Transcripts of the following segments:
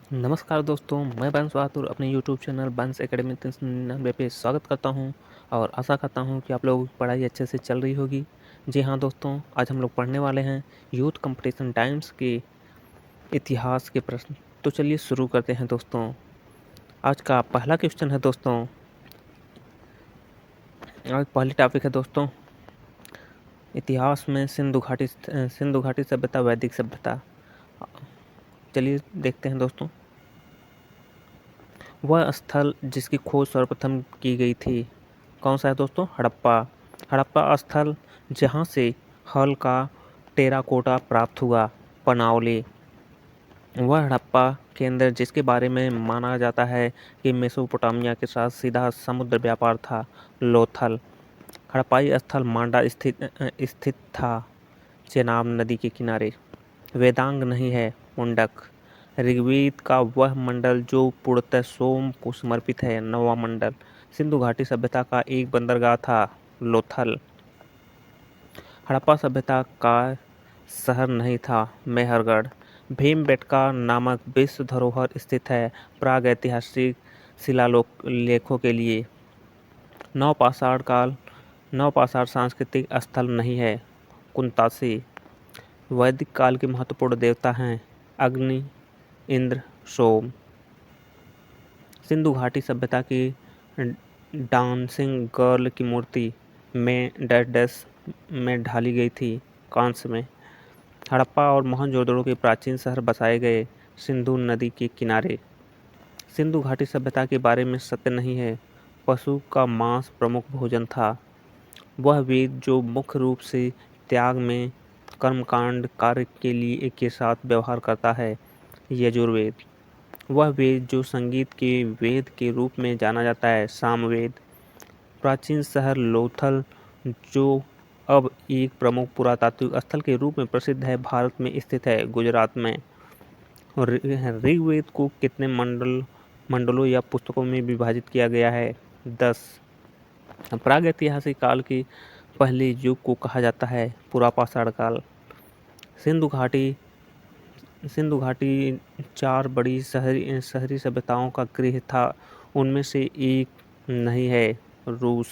नमस्कार दोस्तों, मैं बंस बहादुर अपने यूट्यूब चैनल बंस एकेडमी 399 पे स्वागत करता हूं और आशा करता हूं कि आप लोगों की पढ़ाई अच्छे से चल रही होगी। जी हाँ दोस्तों, आज हम लोग पढ़ने वाले हैं यूथ कंपटीशन टाइम्स के इतिहास के प्रश्न। तो चलिए शुरू करते हैं दोस्तों। आज का पहला क्वेश्चन है दोस्तों, आज पहली टॉपिक है दोस्तों, इतिहास में सिंधु घाटी सभ्यता, वैदिक सभ्यता। चलिए देखते हैं दोस्तों। वह स्थल जिसकी खोज सर्वप्रथम की गई थी, कौन सा है दोस्तों? हड़प्पा। हड़प्पा स्थल जहाँ से हल का टेराकोटा प्राप्त हुआ, पनावली। वह हड़प्पा केंद्र जिसके बारे में माना जाता है कि मेसोपोटामिया के साथ सीधा समुद्र व्यापार था, लोथल। हड़प्पाई स्थल मांडा स्थित था, चेनाब नदी के किनारे। वेदांग नहीं है, मुंडक। ऋग्वेद का वह मंडल जो पूर्णतः सोम को समर्पित है, नौवां मंडल। सिंधु घाटी सभ्यता का एक बंदरगाह था, लोथल। हड़प्पा सभ्यता का शहर नहीं था, मेहरगढ़। भीमबेटका नामक विश्व धरोहर स्थित है प्रागैतिहासिक शिलालेखों के लिए। नवपाषाण काल, नवपाषाण सांस्कृतिक स्थल नहीं है, कुंतासी। वैदिक काल के महत्वपूर्ण देवता हैं अग्नि, इंद्र, सोम। सिंधु घाटी सभ्यता की डांसिंग गर्ल की मूर्ति में डैश में ढाली गई थी, कांस्य में। हड़प्पा और मोहनजोदड़ो के प्राचीन शहर बसाए गए सिंधु नदी के किनारे। सिंधु घाटी सभ्यता के बारे में सत्य नहीं है, पशु का मांस प्रमुख भोजन था। वह वेद जो मुख्य रूप से त्याग में कर्मकांड कार्य के लिए के साथ व्यवहार करता है, यजुर्वेद। वह वेद जो संगीत के वेद के रूप में जाना जाता है, सामवेद। प्राचीन शहर लोथल जो अब एक प्रमुख पुरातात्विक स्थल के रूप में प्रसिद्ध है, भारत में स्थित है, गुजरात में। ऋग्वेद को कितने मंडलों या पुस्तकों में विभाजित किया गया है? 10। प्रागैतिहासिक काल के पहले युग को कहा जाता है पुरापाषाण काल। सिंधु घाटी सिंधु घाटी 4 बड़ी शहरी सभ्यताओं का गृह था, उनमें से एक नहीं है, रूस।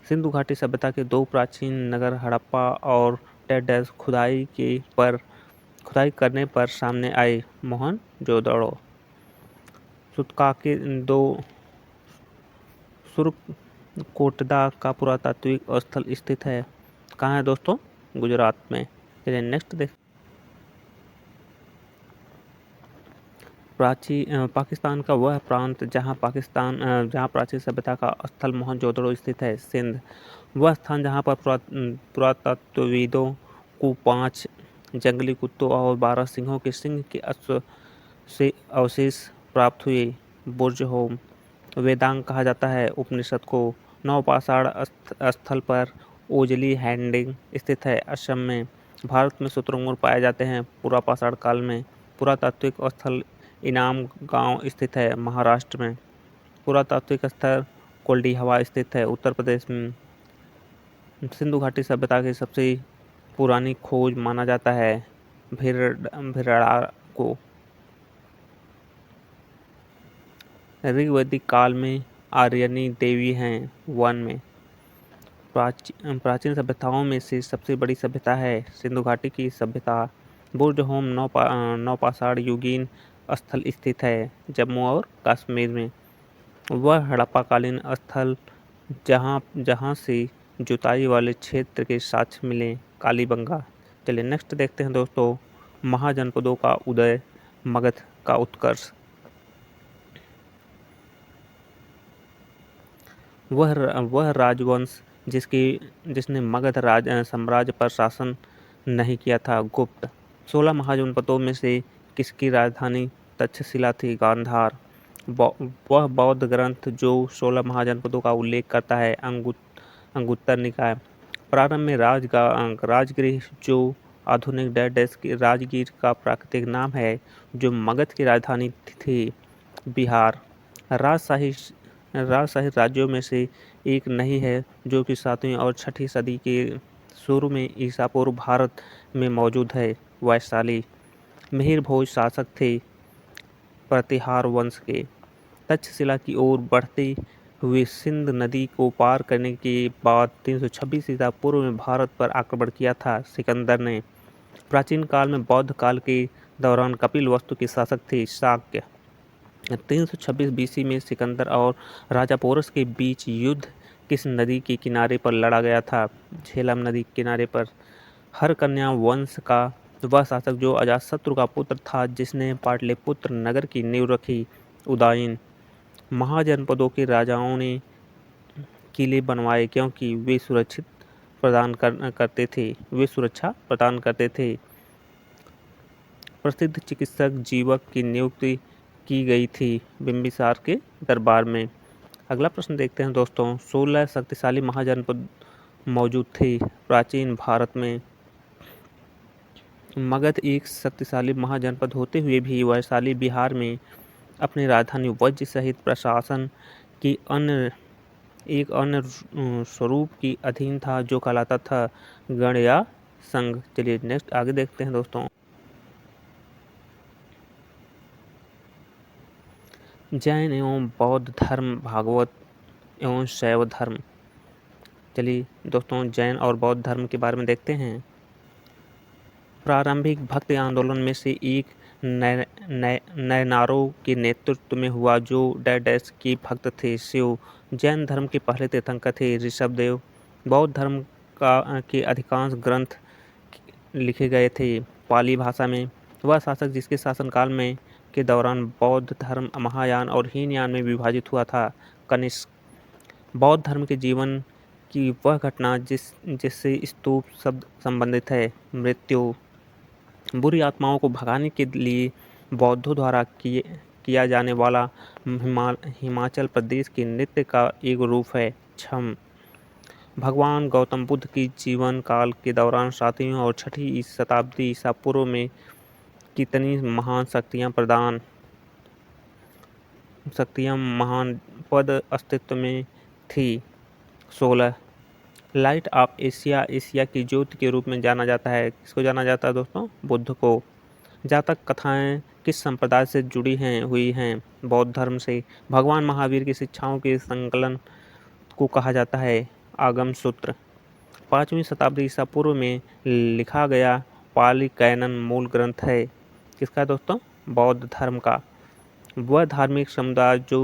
सिंधु घाटी सभ्यता के 2 प्राचीन नगर हड़प्पा और टेडस खुदाई करने पर सामने आए, मोहनजोदड़ो। सुतकाके 2 सुरकोटदा का पुरातात्विक स्थल स्थित है, कहाँ है दोस्तों? गुजरात में। चलिए नेक्स्ट देख। पाकिस्तान का वह प्रांत जहाँ प्राचीन सभ्यता का स्थल मोहनजोदड़ो स्थित है, सिंध। वह स्थान जहाँ पर पुरातत्वविदों को 5 जंगली कुत्तों और 12 सिंहों के सिंह के से अवशेष प्राप्त हुए, बुर्जहोम। वेदांग कहा जाता है उपनिषद को। नवपाषाण स्थल पर ओजली हैंडिंग स्थित है, असम में। भारत में शुतुरमुर्ग पाए जाते हैं पुरापाषाण काल में। पुरातात्विक स्थल इनाम गांव स्थित है, महाराष्ट्र में। पुरातात्विक स्थल कोल्डीहवा स्थित है, उत्तर प्रदेश में। सिंधु घाटी सभ्यता की सबसे पुरानी खोज माना जाता है भिरड़ा को। ऋग्वैदिक काल में आर्यनी देवी हैं, वन में। प्राचीन सभ्यताओं में से सबसे बड़ी सभ्यता है सिंधु घाटी की सभ्यता। बुर्जहोम नौपाषाण युगीन स्थल स्थित है, जम्मू और कश्मीर में। वह हड़प्पाकालीन स्थल जहाँ से जुताई वाले क्षेत्र के साक्ष्य मिले, कालीबंगा। चलिए नेक्स्ट देखते हैं दोस्तों, महाजनपदों का उदय, मगध का उत्कर्ष। वह राजवंश जिसने मगध साम्राज्य पर शासन नहीं किया था, गुप्त। 16 महाजनपदों में से किसकी राजधानी तक्षशिला थी, गांधार। वह बौद्ध ग्रंथ जो 16 महाजनपदों का उल्लेख करता है, अंगुत्तर निकाय। प्रारंभ में राजगृह जो आधुनिक डैश की राजगीर का प्राकृतिक नाम है, जो मगध की राजधानी थी, बिहार। राजशाही राजशाही राज्यों में से एक नहीं है जो कि 7वीं और 6ठी सदी के शुरू में ईसा पूर्व भारत में मौजूद है, वैशाली। मिहिर भोज शासक थे, प्रतिहार वंश के। तक्षशिला की ओर बढ़ते हुए सिंध नदी को पार करने के बाद 326 ईसा पूर्व में भारत पर आक्रमण किया था सिकंदर ने। प्राचीन काल में बौद्ध काल के दौरान कपिलवस्तु के शासक थे शाक्य। 326 बीसी में सिकंदर और राजा पोरस के बीच युद्ध किस नदी के किनारे पर लड़ा गया था? झेलम नदी के किनारे पर। हरकन्या वंश का वह शासक जो अजातशत्रु का पुत्र था, जिसने पाटलिपुत्र नगर की नींव रखी। उदयन। महाजनपदों के राजाओं ने किले बनवाए क्योंकि वे सुरक्षा प्रदान करते थे। प्रसिद्ध चिकित्सक जीवक की नियुक्ति की गई थी बिंबिसार के दरबार में। अगला प्रश्न देखते हैं दोस्तों। 16 शक्तिशाली महाजनपद मौजूद थे प्राचीन भारत में। मगध एक शक्तिशाली महाजनपद होते हुए भी वैशाली बिहार में अपनी राजधानी वज्र सहित प्रशासन की एक अन्य स्वरूप की अधीन था, जो कहलाता था गण या संघ। चलिए नेक्स्ट आगे देखते हैं दोस्तों। जैन एवं बौद्ध धर्म, भागवत एवं शैव धर्म। चलिए दोस्तों जैन और बौद्ध धर्म के बारे में देखते हैं। प्रारंभिक भक्ति आंदोलन में से एक नयनारों के नेतृत्व में हुआ, जो डैश के भक्त थे। शिव। जैन धर्म के पहले तीर्थंकर थे ऋषभदेव। बौद्ध धर्म के अधिकांश ग्रंथ लिखे गए थे पाली भाषा में। वह शासक जिसके शासनकाल में के दौरान बौद्ध धर्म महायान और हीनयान में विभाजित हुआ था, कनिष्क। बौद्ध धर्म के जीवन की वह घटना जिससे स्तूप शब्द संबंधित है, मृत्यु। बुरी आत्माओं को भगाने के लिए बौद्धों द्वारा किया जाने वाला हिमाचल प्रदेश के नृत्य का एक रूप है, छम। भगवान गौतम बुद्ध की जीवन काल के दौरान 7वीं और 6वीं शताब्दी ईसा पूर्व में कितनी महान महान पद अस्तित्व में थी? 16। लाइट ऑफ एशिया, एशिया की ज्योति के रूप में जाना जाता है। किसको जाना जाता है दोस्तों? बुद्ध को। जातक कथाएं किस संप्रदाय से जुड़ी हुई हैं? बौद्ध धर्म से। भगवान महावीर की शिक्षाओं के संकलन को कहा जाता है आगम सूत्र। 5वीं शताब्दी ईसा पूर्व में लिखा गया पाली कैनन मूल ग्रंथ है किसका दोस्तों? बौद्ध धर्म का। वह धार्मिक समुदाय जो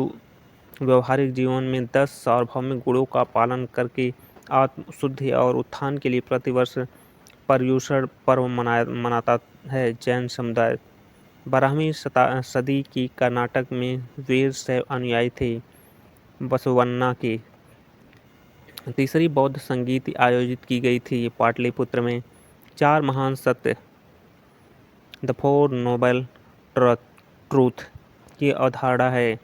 व्यवहारिक जीवन में 10 सार्वभौमिक गुणों का पालन करके आत्म शुद्धि और उत्थान के लिए प्रतिवर्ष पर्युषण पर्व मनाता है, जैन समुदाय। 12वीं सदी की कर्नाटक में वीर शैव अनुयायी थे बसवन्ना के। तीसरी बौद्ध संगीत आयोजित की गई थी पाटलिपुत्र में। 4 महान सत्य, द 4 नोबल ट्रूथ की अवधारणा है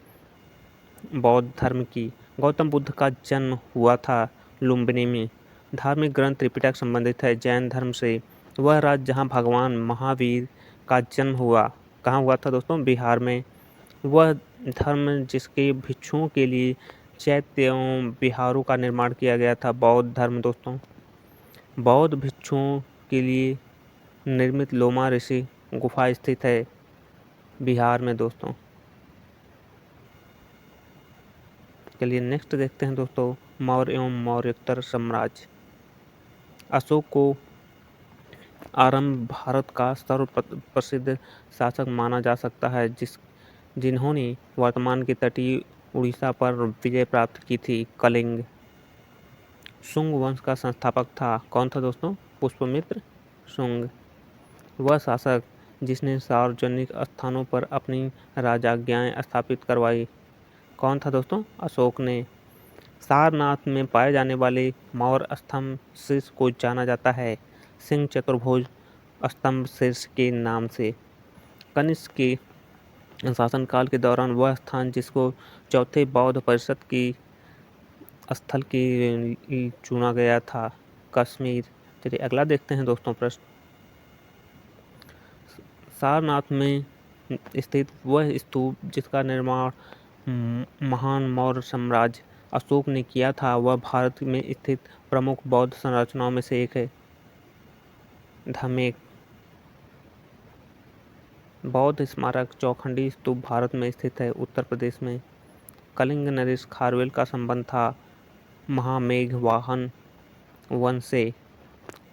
बौद्ध धर्म की। गौतम बुद्ध का जन्म हुआ था लुम्बिनी में। धार्मिक ग्रंथ त्रिपिटक संबंधित है जैन धर्म से। वह राज्य जहाँ भगवान महावीर का जन्म हुआ, कहाँ हुआ था दोस्तों? बिहार में। वह धर्म जिसके भिक्षुओं के लिए चैत्य एवं विहारों का निर्माण किया गया था, बौद्ध धर्म दोस्तों। बौद्ध भिक्षुओं के लिए निर्मित लोमा ऋषि गुफा स्थित है बिहार में दोस्तों। चलिए नेक्स्ट देखते हैं दोस्तों। मौर्य एवं मौर्योत्तर साम्राज्य। अशोक को आरंभ भारत का सर्वप्रसिद्ध शासक माना जा सकता है, जिन्होंने वर्तमान के तटीय उड़ीसा पर विजय प्राप्त की थी, कलिंग। शुंग वंश का संस्थापक था, कौन था दोस्तों? पुष्यमित्र शुंग। वह शासक जिसने सार्वजनिक स्थानों पर अपनी राजाज्ञाएं स्थापित करवाई, कौन था दोस्तों? अशोक ने। सारनाथ में पाए जाने वाले मौर्य स्तंभ शीर्ष को जाना जाता है सिंह चतुर्भुज स्तंभ शीर्ष के नाम से। कनिष्क के शासनकाल के दौरान वह स्थान जिसको चौथे बौद्ध परिषद की स्थल की चुना गया था, कश्मीर। चलिए अगला देखते हैं दोस्तों प्रश्न। सारनाथ में स्थित वह स्तूप जिसका निर्माण महान मौर्य साम्राज्य अशोक ने किया था, वह भारत में स्थित प्रमुख बौद्ध संरचनाओं में से एक है, धमेक। बौद्ध स्मारक चौखंडी स्तूप भारत में स्थित है, उत्तर प्रदेश में। कलिंग नरेश खारवेल का संबंध था महामेघवाहन वंश से।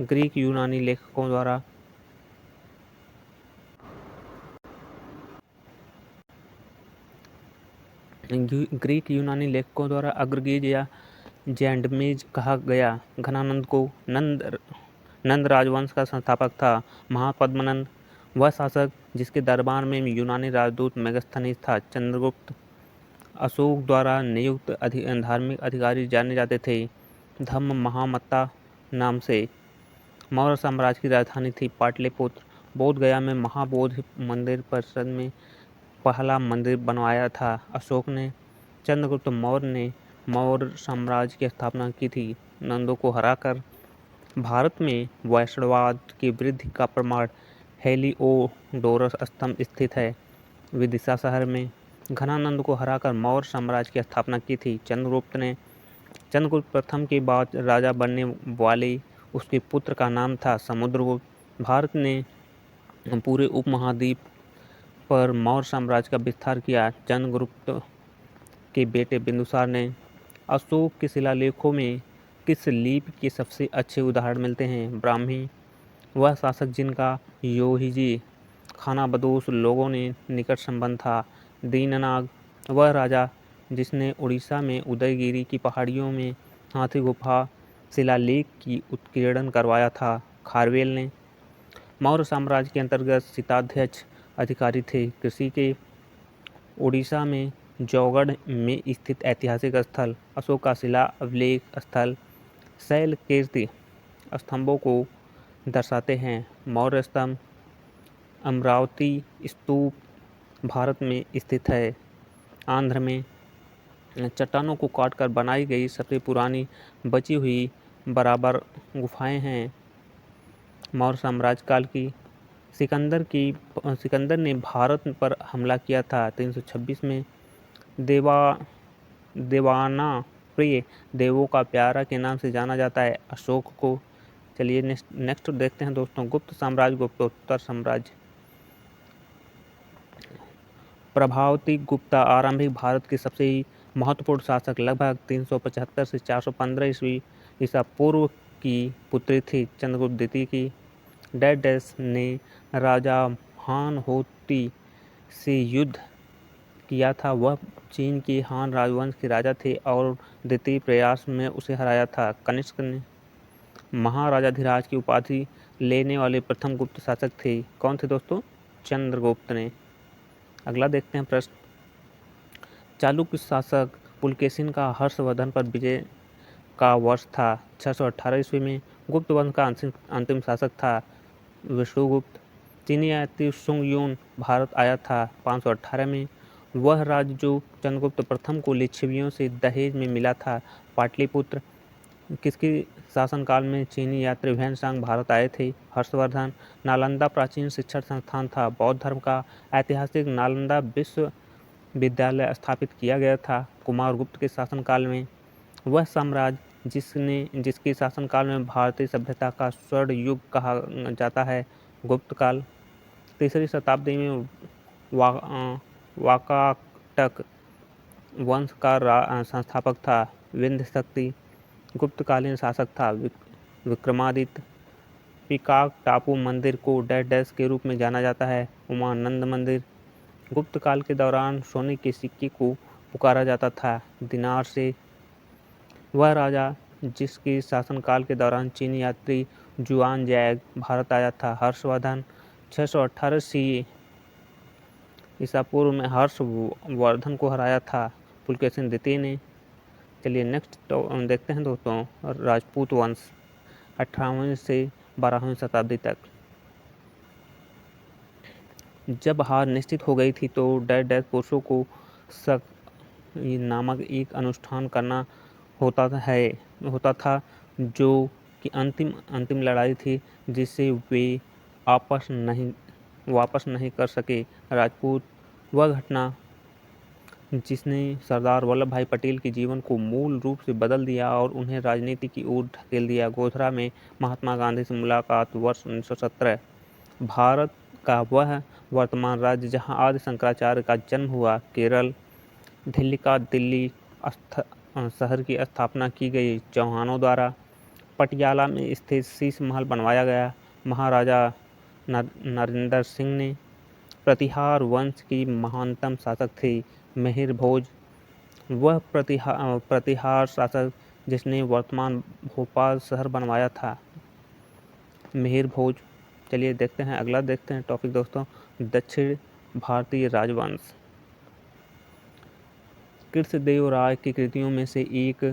ग्रीक यूनानी लेखकों द्वारा अग्रगीज या जैंडमेज कहा गया। घनानंद को नंद राजवंश का संस्थापक था। महापद्मनंद वह शासक जिसके दरबार में यूनानी राजदूत मेगास्थनीज था। चंद्रगुप्त अशोक द्वारा नियुक्त धार्मिक अधिकारी जाने जाते थे धम्म महामत्ता नाम से। मौर्य साम्राज्य की राजधानी थी पाटलिपुत्र। बोध गया में महाबोधि मंदिर परिसर में पहला मंदिर बनवाया था अशोक ने। चंद्रगुप्त मौर्य ने मौर्य साम्राज्य की स्थापना की थी। नंदों को हराकर भारत में वैष्णववाद की वृद्धि का प्रमाण हेलिओडोरस स्तंभ स्थित है विदिशा शहर में। घनानंद को हराकर मौर्य साम्राज्य की स्थापना की थी चंद्रगुप्त प्रथम के बाद राजा बनने वाले उसके पुत्र का नाम था समुद्रगुप्त। भारत ने पूरे उपमहाद्वीप पर मौर्य साम्राज्य का विस्तार किया। चंद्रगुप्त के बेटे बिंदुसार ने। अशोक के शिलालेखों में किस लिपि के सबसे अच्छे उदाहरण मिलते हैं? ब्राह्मी। वह शासक जिनका योहिजी खानाबदोश लोगों ने निकट संबंध था। दीननाग। वह राजा जिसने उड़ीसा में उदयगिरी की पहाड़ियों में हाथी गुफा शिलालेख की उत्कीर्णन करवाया था खारवेल ने। मौर्य साम्राज्य के अंतर्गत शीताध्यक्ष अधिकारी थे। कृषि के उड़ीसा में जौगढ़ में स्थित ऐतिहासिक स्थल अशोक का शिला अभिलेख स्थल शैल कीर्ति स्तंभों को दर्शाते हैं। मौर्य स्तंभ अमरावती स्तूप भारत में स्थित है। आंध्र में चट्टानों को काटकर बनाई गई सबसे पुरानी बची हुई बराबर गुफाएं हैं मौर्य साम्राज्य काल की। सिकंदर ने भारत पर हमला किया था 326 में। देवाना प्रिय देवों का प्यारा के नाम से जाना जाता है अशोक को। चलिए नेक्स्ट देखते हैं दोस्तों, गुप्त साम्राज्य गुप्तोत्तर साम्राज्य। प्रभावती गुप्ता आरंभिक भारत के सबसे महत्वपूर्ण शासक लगभग 375 से 415 ईसा पूर्व की पुत्री थी चंद्रगुप्त द्वितीय की। डैडस ने राजा हान होती से युद्ध किया था। वह चीन के हान राजवंश के राजा थे और द्वितीय प्रयास में उसे हराया था। कनिष्क ने महाराजाधिराज की उपाधि लेने वाले प्रथम गुप्त शासक थे। कौन थे दोस्तों? चंद्रगुप्त ने। अगला देखते हैं प्रश्न। चालुक्य शासक पुलकेशिन का हर्षवर्धन पर विजय का वर्ष था 618 ईस्वी में। गुप्त वंश का अंतिम शासक था विष्णुगुप्त। चीनी यात्री सुंग यून भारत आया था 518 में। वह राज्य जो चंद्रगुप्त प्रथम को लिच्छवियों से दहेज में मिला था पाटलिपुत्र। किसके शासनकाल में चीनी यात्री ह्वेनसांग भारत आए थे? हर्षवर्धन। नालंदा प्राचीन शिक्षण संस्थान था बौद्ध धर्म का। ऐतिहासिक नालंदा विश्वविद्यालय स्थापित किया गया था कुमारगुप्त के शासनकाल में। वह साम्राज्य जिसके शासनकाल में भारतीय सभ्यता का स्वर्ण युग कहा जाता है गुप्त काल। 3री शताब्दी में वाकाटक वंश का संस्थापक था विंध्य शक्ति। गुप्तकालीन शासक था विक्रमादित्य। पिकाक टापू मंदिर को डैश के रूप में जाना जाता है उमानंद मंदिर। गुप्त काल के दौरान सोने के सिक्के को पुकारा जाता था दिनार से। वह राजा जिसके शासनकाल के दौरान चीनी यात्री जुआन जैग भारत आया था हर्षवर्धन। 618 ईसा पूर्व में हर्षवर्धन को हराया था पुलकेशिन द्वितीय ने। चलिए नेक्स्ट देखते हैं दोस्तों, राजपूत वंश 18वीं से 12वीं शताब्दी तक। जब हार निश्चित हो गई थी तो डैश पुरुषों को शक नामक एक अनुष्ठान करना होता था जो कि अंतिम लड़ाई थी जिससे वे वापस नहीं कर सके। राजपूत वह घटना जिसने सरदार वल्लभ भाई पटेल के जीवन को मूल रूप से बदल दिया और उन्हें राजनीति की ओर ढकेल दिया। गोधरा में महात्मा गांधी से मुलाकात वर्ष 1917। भारत का वह वर्तमान राज्य जहां आदि शंकराचार्य का जन्म हुआ। केरल, दिल्ली का दिल्ली शहर की स्थापना की गई चौहानों द्वारा। पटियाला में स्थित शीश महल बनवाया गया महाराजा नरेंद्र सिंह ने। प्रतिहार वंश की महानतम शासक थी मिहिर भोज। वह प्रतिहार शासक जिसने वर्तमान भोपाल शहर बनवाया था, मिहिर भोज। चलिए देखते हैं, अगला देखते हैं टॉपिक दोस्तों, दक्षिण भारतीय राजवंश। कृष्णदेव राय की कृतियों में से एक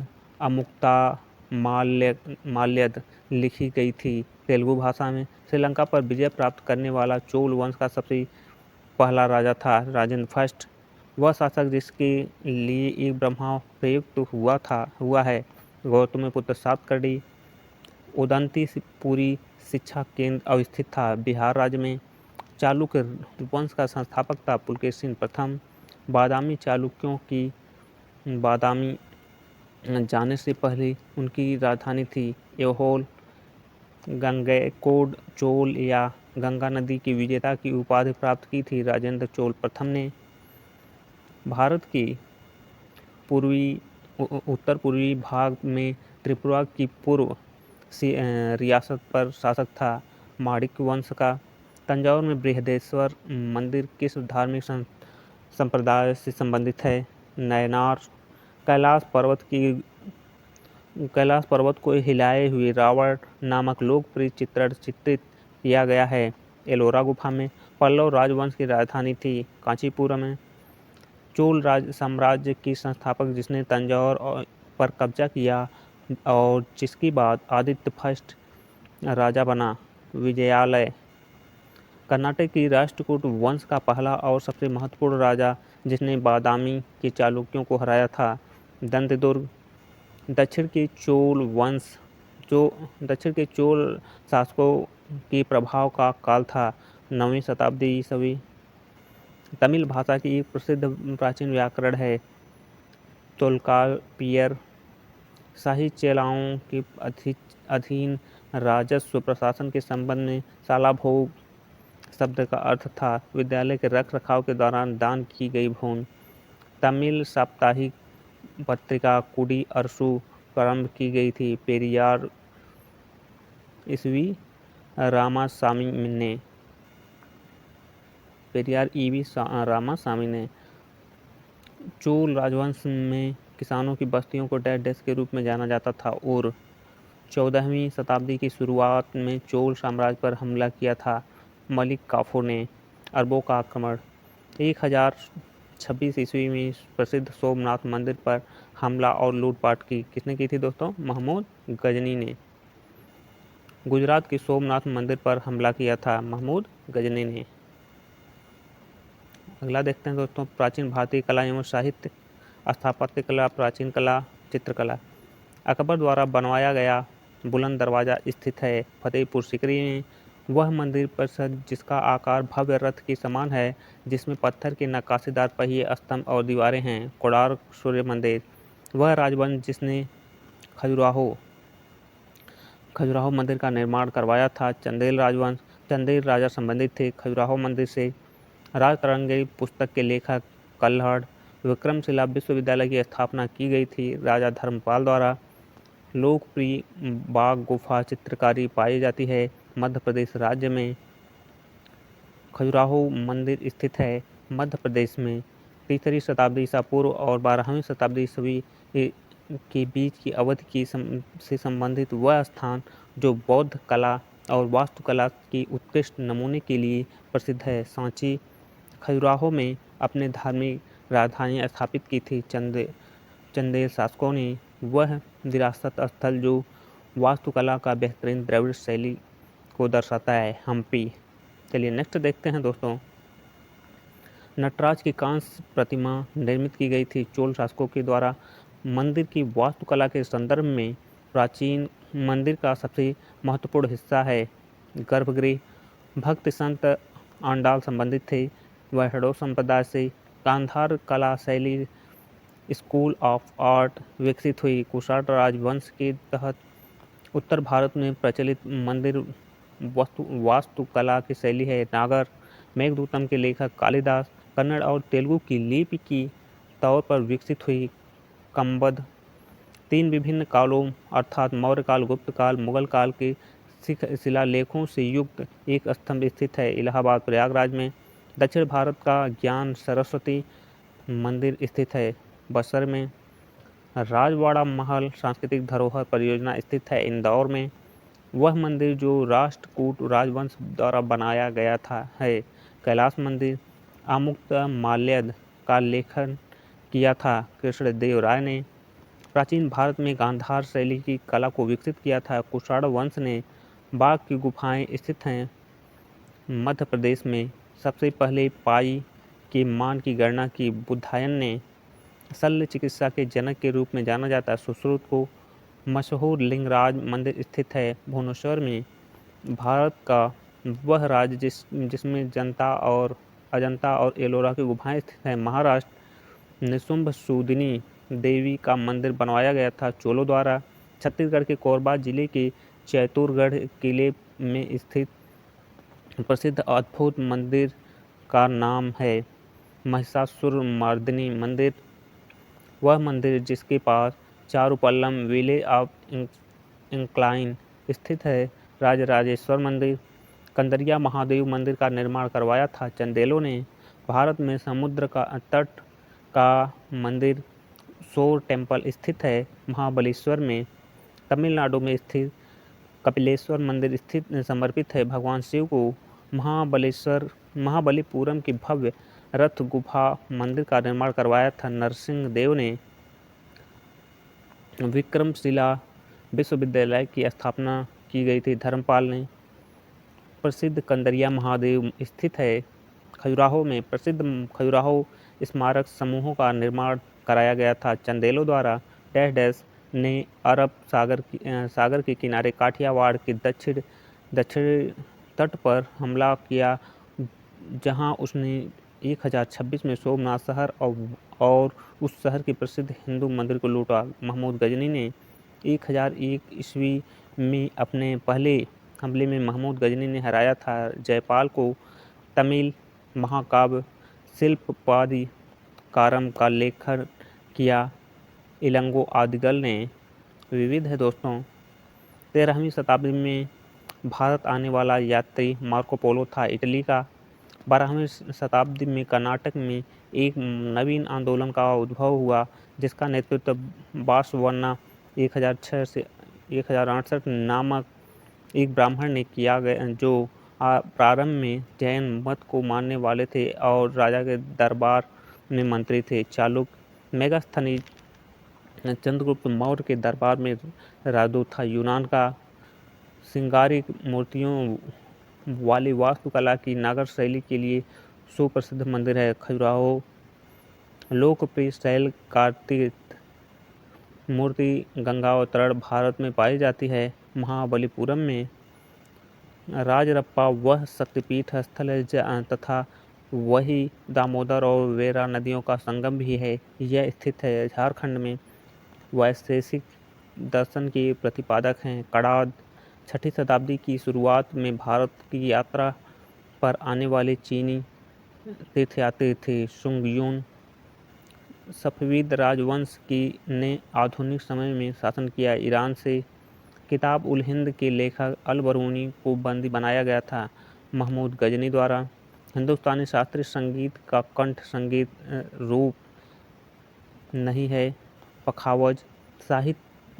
अमुक्ता माल्यद लिखी गई थी तेलुगु भाषा में। श्रीलंका पर विजय प्राप्त करने वाला चोल वंश का सबसे पहला राजा था राजेंद्र फर्स्ट। वह शासक जिसके लिए एक ब्रह्मा प्रयुक्त हुआ है गौतमीपुत्र सातकर्णी। उदंतीपुरी शिक्षा केंद्र अवस्थित था बिहार राज्य में। चालुक्य वंश का संस्थापक था पुलकेशिन प्रथम। बादामी चालुक्यों की बादामी जाने से पहले उनकी राजधानी थी ऐहोल। गंगैकोंड चोल या गंगा नदी की विजेता की उपाधि प्राप्त की थी राजेंद्र चोल प्रथम ने। भारत के उत्तर पूर्वी भाग में त्रिपुरा की पूर्व रियासत पर शासक था माणिक्य वंश का। तंजावुर में बृहदेश्वर मंदिर किस धार्मिक संप्रदाय से संबंधित है? नयनार। कैलाश पर्वत को हिलाए हुए रावण नामक लोकप्रिय चित्रण चित्रित किया गया है एलोरा गुफा में। पल्लव राजवंश की राजधानी थी कांचीपुरम में। चोल साम्राज्य की संस्थापक जिसने तंजौर पर कब्जा किया और जिसके बाद आदित्य फर्स्ट राजा बना, विजयालय। कर्नाटक की राष्ट्रकूट वंश का पहला और सबसे महत्वपूर्ण राजा जिसने बादामी के चालुक्यों को हराया था, दंतेदुर्ग। दक्षिण के चोल शासकों के प्रभाव का काल था 9वीं शताब्दी ईस्वी। तमिल भाषा की एक प्रसिद्ध प्राचीन व्याकरण है तोल्कापियर। शाही चेलाओं के अधीन राजस्व प्रशासन के संबंध में शालाभोग शब्द का अर्थ था विद्यालय के रख रखाव के दौरान दान की गई भूमि। तमिल साप्ताहिक पत्रिका कुडी अरसू प्रारंभ की गई थी पेरियार ईवी रामासामी ने। चोल राजवंश में किसानों की बस्तियों को डैश के रूप में जाना जाता था। और 14वीं शताब्दी की शुरुआत में चोल साम्राज्य पर हमला किया था मलिक काफूर ने। अरबों का आक्रमण। 1026 ईस्वी में प्रसिद्ध सोमनाथ मंदिर पर हमला और लूटपाट की किसने की थी दोस्तों? महमूद गजनी ने। गुजरात के सोमनाथ मंदिर पर हमला किया था महमूद गजनी ने। अगला देखते हैं दोस्तों, प्राचीन भारतीय कला एवं साहित्य। स्थापत्य कला, प्राचीन कला, चित्रकला। अकबर द्वारा बनवाया गया बुलंद दरवाजा स्थित है फतेहपुर सीकरी में। वह मंदिर परिसर जिसका आकार भव्य रथ के समान है, जिसमें पत्थर के नक्काशीदार पहिए, स्तंभ और दीवारें हैं, कोणार्क सूर्य मंदिर। वह राजवंश जिसने खजुराहो मंदिर का निर्माण करवाया था चंदेल राजवंश। चंदेल राजा संबंधित थे खजुराहो मंदिर से। राजतरंगी पुस्तक के लेखक कल्हड़। विक्रमशिला विश्वविद्यालय की स्थापना की गई थी राजा धर्मपाल द्वारा। लोकप्रिय बाघ गुफा चित्रकारी पाई जाती है मध्य प्रदेश राज्य में। खजुराहो मंदिर स्थित है मध्य प्रदेश में। 3री शताब्दी ईसा पूर्व और 12वीं शताब्दी ईस्वी के बीच की अवधि से संबंधित वह स्थान जो बौद्ध कला और वास्तुकला के उत्कृष्ट नमूने के लिए प्रसिद्ध है। सांची। खजुराहो में अपने धार्मिक राजधानी स्थापित की थी चंदेल शासकों ने। वह विरासत स्थल जो वास्तुकला का बेहतरीन द्रविड़ शैली को दर्शाता है, हम्पी। चलिए नेक्स्ट देखते हैं दोस्तों, नटराज की कांस्य प्रतिमा निर्मित की गई थी चोल शासकों के द्वारा। मंदिर की वास्तुकला के संदर्भ में प्राचीन मंदिर का सबसे महत्वपूर्ण हिस्सा है गर्भगृह। भक्त संत आंडाल संबंधित थे वैष्णव संप्रदाय से। गांधार कला शैली स्कूल ऑफ आर्ट विकसित हुई कुषाण राजवंश के तहत। उत्तर भारत में प्रचलित मंदिर वास्तुकला की शैली है नागर। मेघदूतम के लेखक कालिदास कन्नड़ और तेलुगु की लिपि की तौर पर विकसित हुई। कंबद 3 विभिन्न कालों अर्थात मौर्य काल, गुप्त काल, मुगल काल के शिलालेखों से युक्त एक स्तंभ स्थित है इलाहाबाद प्रयागराज में। दक्षिण भारत का ज्ञान सरस्वती मंदिर स्थित है बसर में। राजवाड़ा महल सांस्कृतिक धरोहर परियोजना स्थित है इंदौर में। वह मंदिर जो राष्ट्रकूट राजवंश द्वारा बनाया गया था है कैलाश मंदिर। आमुक्तमाल्यद का लेखन किया था कृष्णदेव राय ने। प्राचीन भारत में गांधार शैली की कला को विकसित किया था कुषाण वंश ने। बाघ की गुफाएं स्थित हैं मध्य प्रदेश में। सबसे पहले पाई के मान की गणना की बुधायन ने। शल्य चिकित्सा के जनक के रूप में जाना जाता है सुश्रुत को। मशहूर लिंगराज मंदिर स्थित है भुवनेश्वर में। भारत का वह राज्य जिसमें अजंता और एलोरा की गुफाएं स्थित हैं महाराष्ट्र। निशुंभ सूदिनी देवी का मंदिर बनवाया गया था चोलों द्वारा। छत्तीसगढ़ के कोरबा जिले के चैतुरगढ़ किले में स्थित प्रसिद्ध अद्भुत मंदिर का नाम है महिषासुरमर्दिनी मंदिर। वह मंदिर जिसके पास चारुपल्लम विले ऑफ इंक्लाइन स्थित है। राजराजेश्वर मंदिर। कंदरिया महादेव मंदिर का निर्माण करवाया था चंदेलों ने। भारत में समुद्र का तट का मंदिर शोर टेम्पल स्थित है महाबलेश्वर में। तमिलनाडु में स्थित कपिलेश्वर मंदिर समर्पित है भगवान शिव को। महाबलीपुरम की भव्य रथ गुफा मंदिर का निर्माण करवाया था नरसिंह देव ने। विक्रमशिला विश्वविद्यालय की स्थापना की गई थी धर्मपाल ने। प्रसिद्ध कंदरिया महादेव स्थित है खजुराहो में। प्रसिद्ध खजुराहो स्मारक समूहों का निर्माण कराया गया था चंदेलों द्वारा। डैश डैश ने अरब सागर के किनारे काठियावाड़ के दक्षिण तट पर हमला किया जहां उसने 1026 में सोमनाथ शहर और उस शहर के प्रसिद्ध हिंदू मंदिर को लूटा। महमूद गजनी ने 1001 ईस्वी में अपने पहले हमले में महमूद गजनी ने हराया था जयपाल को। तमिल महाकाव्य शिल्पपादिकारम का लेखन किया इलंगो आदिगल ने। विविध है दोस्तों। 13वीं शताब्दी में भारत आने वाला यात्री मार्को पोलो था इटली का। 12वीं शताब्दी में कर्नाटक में एक नवीन आंदोलन का उद्भव हुआ जिसका नेतृत्व बासवन्ना 1006 से 1068 नामक एक ब्राह्मण ने किया गया जो प्रारंभ में जैन मत को मानने वाले थे और राजा के दरबार में मंत्री थे। चालुक्य मेगास्थनीज चंद्रगुप्त मौर्य के दरबार में राजदूत था। यूनान का श्रृंगारिक मूर्तियों वाली वास्तुकला की नागर शैली के लिए सुप्रसिद्ध मंदिर है खजुराहो। लोकप्रिय शैल कार्तिक मूर्ति गंगा अवतरण भारत में पाई जाती है महाबलीपुरम में। राजरप्पा वह शक्तिपीठ स्थल है तथा वही दामोदर और वेरा नदियों का संगम भी है। यह स्थित है झारखंड में। वैशेषिक दर्शन के प्रतिपादक हैं कणाद। 6ठी शताब्दी की शुरुआत में भारत की यात्रा पर आने वाले चीनी तीर्थयात्री थे शुंगयुन। सफवीद राजवंश ने आधुनिक समय में शासन किया ईरान से। किताब उल हिंद के लेखक अल बरूनी को बंदी बनाया गया था महमूद गजनी द्वारा। हिंदुस्तानी शास्त्रीय संगीत का कंठ संगीत रूप नहीं है पखावज।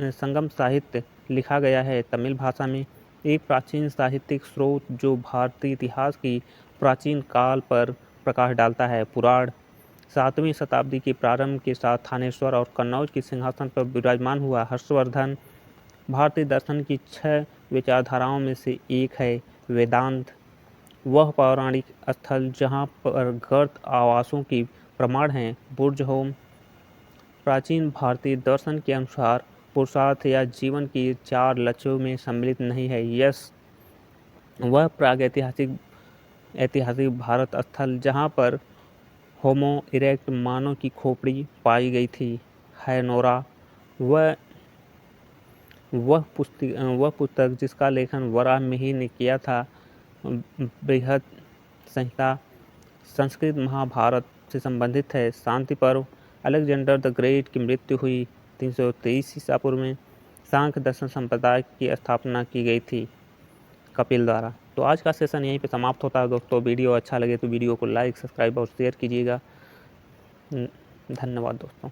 संगम साहित्य लिखा गया है तमिल भाषा में। एक प्राचीन साहित्यिक स्रोत जो भारतीय इतिहास की प्राचीन काल पर प्रकाश डालता है पुराण। 7वीं शताब्दी के प्रारंभ के साथ थानेश्वर और कन्नौज के सिंहासन पर विराजमान हुआ हर्षवर्धन। भारतीय दर्शन की 6 विचारधाराओं में से एक है वेदांत। वह पौराणिक स्थल जहाँ पर गर्त आवासों की प्रमाण हैं बुर्ज होम। प्राचीन भारतीय दर्शन के अनुसार पुरुषार्थ या जीवन के 4 लक्ष्यों में सम्मिलित नहीं है यश। वह ऐतिहासिक भारत स्थल जहाँ पर होमो इरेक्ट मानव की खोपड़ी पाई गई थी है नोरा। वह पुस्तक जिसका लेखन वराह मिहिर ने किया था बृहद संहिता संस्कृत महाभारत से संबंधित है। शांति पर्व अलेक्जेंडर द ग्रेट की मृत्यु हुई 323 ईसा पूर्व में। सांख्य दर्शन संप्रदाय की स्थापना की गई थी कपिल द्वारा। तो आज का सेशन यहीं पे समाप्त होता है दोस्तों। वीडियो अच्छा लगे तो वीडियो को लाइक, सब्सक्राइब और शेयर कीजिएगा। धन्यवाद दोस्तों।